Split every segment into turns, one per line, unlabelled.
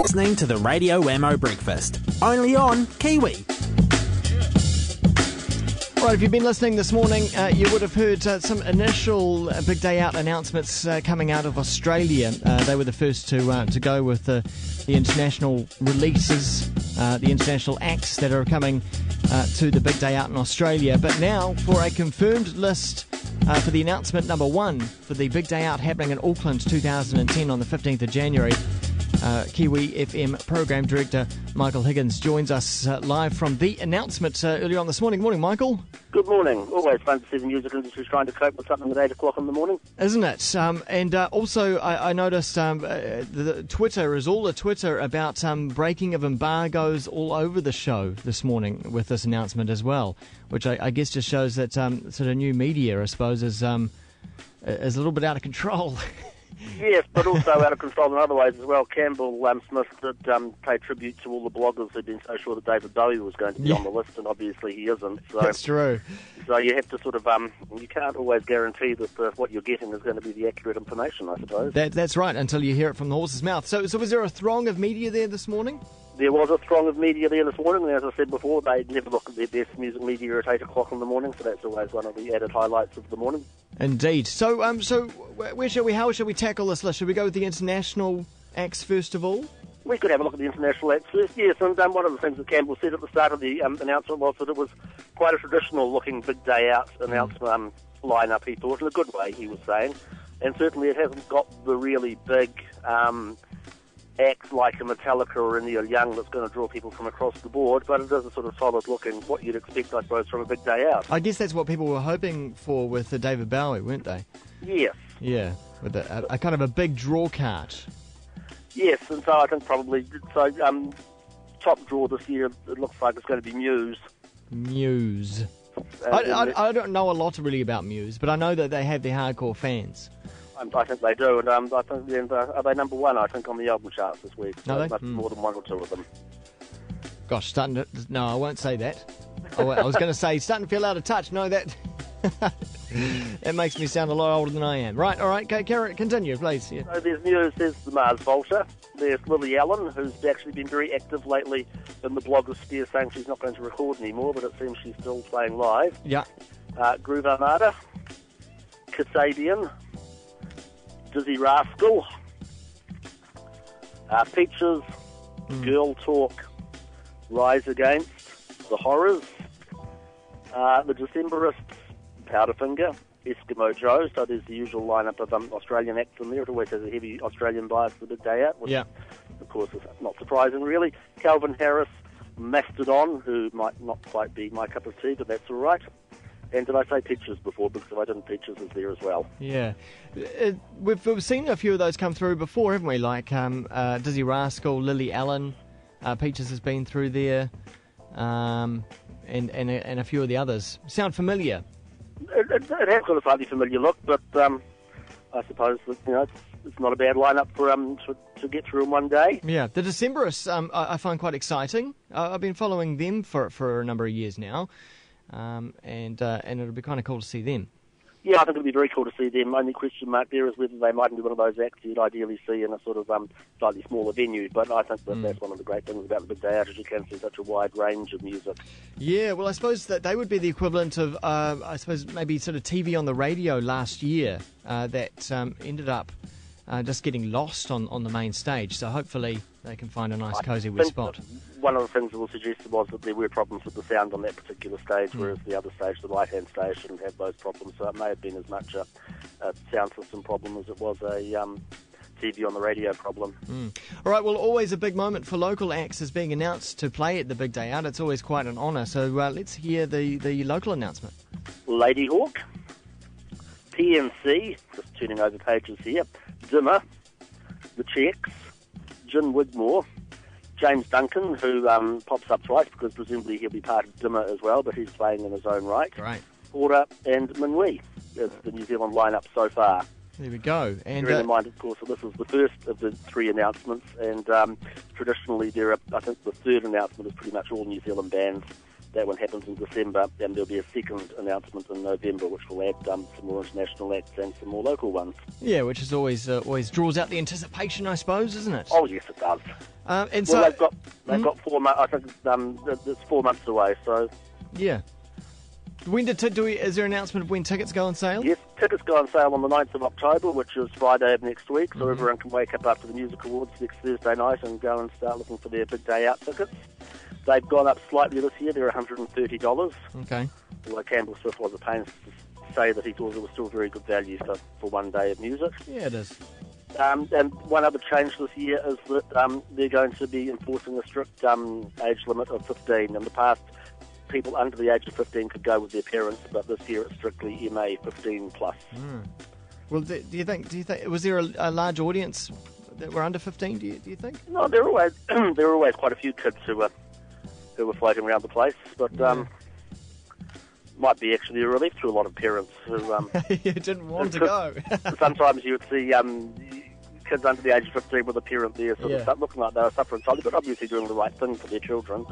Listening to the Radio Wammo Breakfast, only on Kiwi.
Right, if you've been listening this morning, you would have heard some initial Big Day Out announcements coming out of Australia. They were the first to go with the international releases, the international acts that are coming to the Big Day Out in Australia. But now, for a confirmed list for the announcement number 1 for the Big Day Out happening in Auckland 2010 on the 15th of January, Kiwi FM Program Director Michael Higgins joins us live from the announcement earlier on this morning. Good morning, Michael.
Good morning. Always fun to see the music industry trying to cope with something at 8 o'clock in the morning.
Isn't it? And also, I noticed the Twitter is all the Twitter about breaking of embargoes all over the show this morning with this announcement as well, which I guess just shows that sort of new media, I suppose, is a little bit out of control.
Yes, but also out of control in other ways as well. Campbell Smith did pay tribute to all the bloggers who'd been so sure that David Bowie was going to be on the list, and obviously he isn't. So,
that's true.
So you have to sort of, you can't always guarantee that what you're getting is going to be the accurate information, I suppose.
That's right, until you hear it from the horse's mouth. So was there a throng of media there this morning?
There was a throng of media there this morning, and as I said before, they never look at their best music media at 8 o'clock in the morning, so that's always one of the added highlights of the morning.
Indeed. So, how shall we tackle this list? Should we go with the international acts first of all?
We could have a look at the international acts first, yes, and one of the things that Campbell said at the start of the announcement was that it was quite a traditional-looking Big Day Out announcement line-up, he thought, in a good way, he was saying, and certainly it hasn't got the really big acts like a Metallica or a Neil Young that's going to draw people from across the board, but it is a sort of solid-looking, what you'd expect, I suppose, from a Big Day Out.
I guess that's what people were hoping for with the David Bowie, weren't they?
Yes.
Yeah, with a kind of a big draw card.
Yes, and so I think probably, top draw this year, it looks like it's going to be Muse.
Muse. I don't know a lot really about Muse, but I know that they have their hardcore fans.
I think they do, and I think are they number 1, I think, on the album charts this week.
No,
so must be more than 1 or 2 of them.
Gosh, no, I won't say that. I was going to say, starting to feel out of touch. No, that that makes me sound a lot older than I am. Right, all right, continue, please. Yeah.
So there's Muse, there's the Mars Volta, there's Lily Allen, who's actually been very active lately in the blogosphere, saying she's not going to record anymore, but it seems she's still playing live.
Yeah.
Groove Armada, Kasabian, Dizzy Rascal, Peaches, Girl Talk, Rise Against, The Horrors, The Decemberists, Powderfinger, Eskimo Joe, so there's the usual lineup of Australian acts in there. It always has a heavy Australian bias for the Big Day Out, which of course is not surprising really. Calvin Harris, Mastodon, who might not quite be my cup of tea, but that's all right. And did I say Peaches before? Because if I didn't, Peaches is there as well.
Yeah. We've seen a few of those come through before, haven't we? Like Dizzy Rascal, Lily Allen, Peaches has been through there, and a few of the others. Sound familiar?
It has got a slightly familiar look, but I suppose that, it's not a bad lineup for to get through in one day.
Yeah, the Decemberists I find quite exciting. I've been following them for a number of years now. And it'll be kind of cool to see them.
Yeah, I think it'll be very cool to see them. Only question mark there is whether they mightn't be one of those acts you'd ideally see in a sort of slightly smaller venue. But I think that's one of the great things about the Big Day Out, is you can see such a wide range of music. Yeah,
well, I suppose that they would be the equivalent of, maybe sort of TV on the radio last year that ended up just getting lost on the main stage. So hopefully they can find a nice, cosy wee spot.
One of the things that was suggested was that there were problems with the sound on that particular stage, whereas the other stage, the right-hand stage, shouldn't have those problems. So it may have been as much a sound system problem as it was a TV on the radio problem.
All right, well, always a big moment for local acts is being announced to play at the Big Day Out. It's always quite an honour. So let's hear the local announcement.
Lady Hawk, PNC, just turning over pages here, Dimmer, The Checks, Gin Wigmore, James Duncan, who pops up twice because presumably he'll be part of Dimmer as well, but he's playing in his own right.
Right.
Order and Minwee is the New Zealand lineup so far.
There we go. And
bear in mind, of course, that this is the first of the 3 announcements, and traditionally I think the third announcement is pretty much all New Zealand bands That one happens in December, and there'll be a second announcement in November, which will add some more international acts and some more local ones.
Yeah, which is always draws out the anticipation, I suppose, isn't it?
Oh yes, it does.
And
well,
so
they've got 4 months. I think it's 4 months away. So
yeah. When is there an announcement of when tickets go on sale?
yes, tickets go on sale on the 9th of October, which is Friday of next week. So everyone can wake up after the Music Awards next Thursday night and go and start looking for their big day out tickets. They've gone up slightly this year. They're $130.
Okay.
Although Campbell Swift was at pains to say that he thought it was still very good value for one day of music.
Yeah, it is.
And one other change this year is that they're going to be enforcing a strict age limit of 15. In the past, people under the age of 15 could go with their parents, but this year it's strictly MA 15 plus.
Well, do you think? Was there a large audience that were under 15? Do you think?
No, there were always quite a few kids who were floating around the place, but might be actually a relief to a lot of parents who
you didn't want to go.
Sometimes you would see kids under the age of 15 with a parent there sort of looking like they were suffering slightly, but obviously doing the right thing for their children.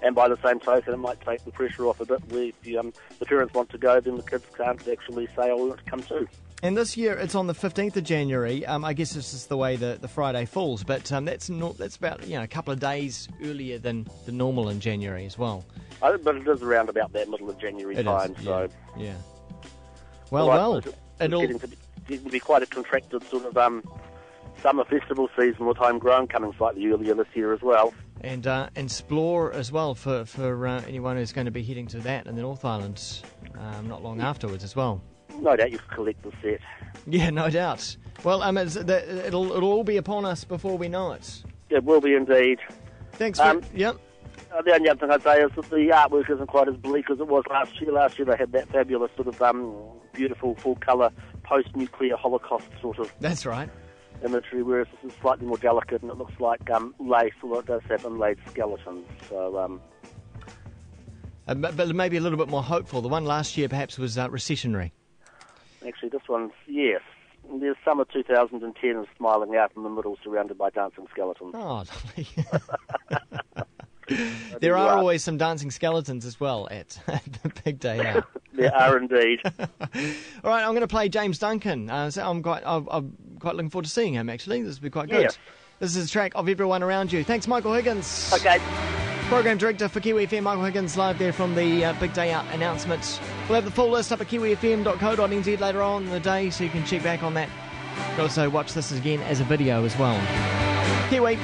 And by the same token, it might take the pressure off a bit where if the parents want to go, then the kids can't actually say, oh, we want to come too.
And this year it's on the 15th of January. I guess this is the way the Friday falls, but that's about a couple of days earlier than the normal in January as well.
But it is around about that middle of January time.
So
yeah.
Well,
it'll be quite a contracted sort of summer festival season with homegrown coming slightly earlier this year as well.
And Explore as well for anyone who's going to be heading to that in the North Island not long afterwards as well.
No doubt you can collect the set.
Yeah, no doubt. Well, it'll all be upon us before we know it.
It will be indeed.
Thanks. Yep.
The only other thing I'd say is that the artwork isn't quite as bleak as it was last year. Last year they had that fabulous sort of beautiful full-colour post-nuclear Holocaust sort of
That's right.
imagery, whereas this is slightly more delicate and it looks like lace, although it does have inlaid skeletons. So,
but maybe a little bit more hopeful. The one last year perhaps was recessionary.
Actually, this one's, yes. There's summer 2010 is smiling out in the middle, surrounded by dancing skeletons.
Oh, lovely. There are always some dancing skeletons as well at the big day out.
There are indeed.
All right, I'm going to play James Duncan. So I'm quite looking forward to seeing him, actually. This will be quite good.
Yes.
This is a track of Everyone Around You. Thanks, Michael Higgins.
Okay.
Program Director for Kiwi FM, Michael Higgins, live there from the Big Day Out announcements. We'll have the full list up at kiwifm.co.nz later on in the day, so you can check back on that. You can also watch this again as a video as well. Kiwi.